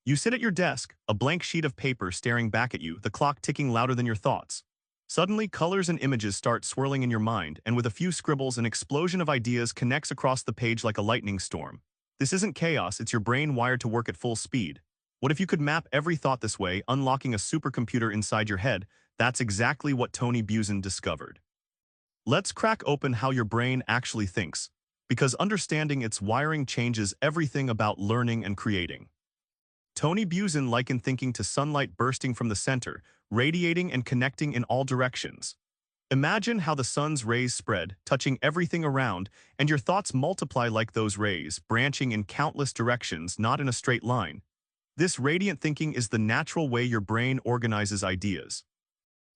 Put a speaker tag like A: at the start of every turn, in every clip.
A: You sit at your desk, a blank sheet of paper staring back at you, the clock ticking louder than your thoughts. Suddenly, colors and images start swirling in your mind, and with a few scribbles, an explosion of ideas connects across the page like a lightning storm. This isn't chaos, it's your brain wired to work at full speed. What if you could map every thought this way, unlocking a supercomputer inside your head? That's exactly what Tony Buzan discovered. Let's crack open how your brain actually thinks, because understanding its wiring changes everything about learning and creating. Tony Buzan likened thinking to sunlight bursting from the center, radiating and connecting in all directions. Imagine how the sun's rays spread, touching everything around, and your thoughts multiply like those rays, branching in countless directions, not in a straight line. This radiant thinking is the natural way your brain organizes ideas.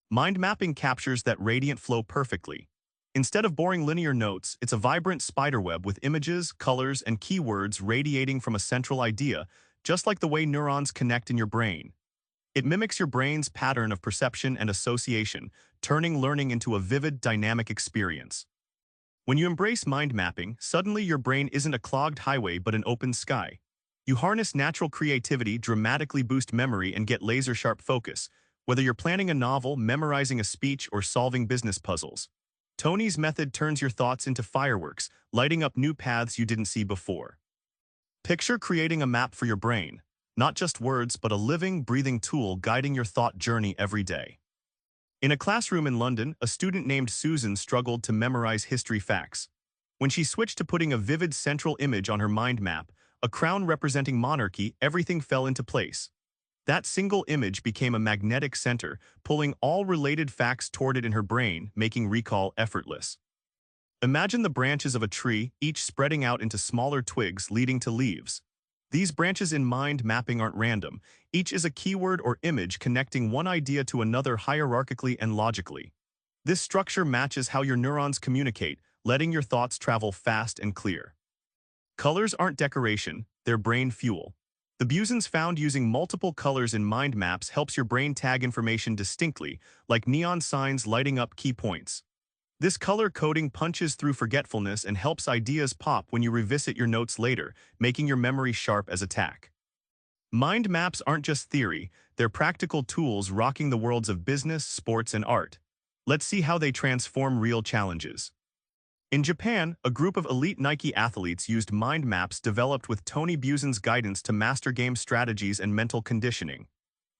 A: Mind mapping captures that radiant flow perfectly. Instead of boring linear notes, it's a vibrant spiderweb with images, colors, and keywords radiating from a central idea, just like the way neurons connect in your brain. It mimics your brain's pattern of perception and association, turning learning into a vivid, dynamic experience. When you embrace mind mapping, suddenly your brain isn't a clogged highway but an open sky. You harness natural creativity, dramatically boost memory, and get laser-sharp focus, whether you're planning a novel, memorizing a speech, or solving business puzzles. Tony's method turns your thoughts into fireworks, lighting up new paths you didn't see before. Picture creating a map for your brain, not just words, but a living, breathing tool guiding your thought journey every day. In a classroom in London, a student named Susan struggled to memorize history facts. When she switched to putting a vivid central image on her mind map, a crown representing monarchy, everything fell into place. That single image became a magnetic center, pulling all related facts toward it in her brain, making recall effortless. Imagine the branches of a tree, each spreading out into smaller twigs leading to leaves. These branches in mind mapping aren't random. Each is a keyword or image connecting one idea to another hierarchically and logically. This structure matches how your neurons communicate, letting your thoughts travel fast and clear. Colors aren't decoration, they're brain fuel. The Buzans found using multiple colors in mind maps helps your brain tag information distinctly, like neon signs lighting up key points. This color coding punches through forgetfulness and helps ideas pop when you revisit your notes later, making your memory sharp as a tack. Mind maps aren't just theory, they're practical tools rocking the worlds of business, sports, and art. Let's see how they transform real challenges. In Japan, a group of elite Nike athletes used mind maps developed with Tony Buzan's guidance to master game strategies and mental conditioning.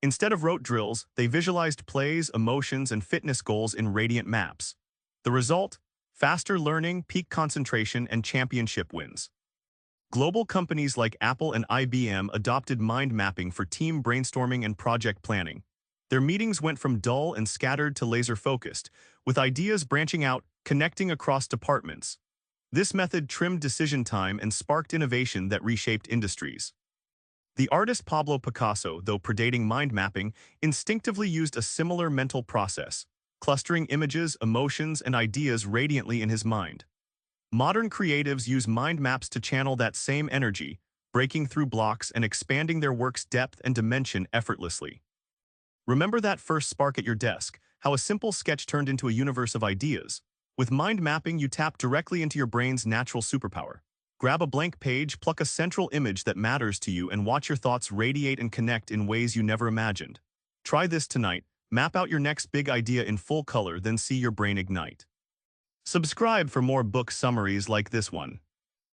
A: Instead of rote drills, they visualized plays, emotions, and fitness goals in radiant maps. The result? Faster learning, peak concentration, and championship wins. Global companies like Apple and IBM adopted mind mapping for team brainstorming and project planning. Their meetings went from dull and scattered to laser-focused, with ideas branching out, connecting across departments. This method trimmed decision time and sparked innovation that reshaped industries. The artist Pablo Picasso, though predating mind mapping, instinctively used a similar mental process, clustering images, emotions, and ideas radiantly in his mind. Modern creatives use mind maps to channel that same energy, breaking through blocks and expanding their work's depth and dimension effortlessly. Remember that first spark at your desk, how a simple sketch turned into a universe of ideas? With mind mapping, you tap directly into your brain's natural superpower. Grab a blank page, pluck a central image that matters to you, and watch your thoughts radiate and connect in ways you never imagined. Try this tonight. Map out your next big idea in full color, then see your brain ignite. Subscribe for more book summaries like this one.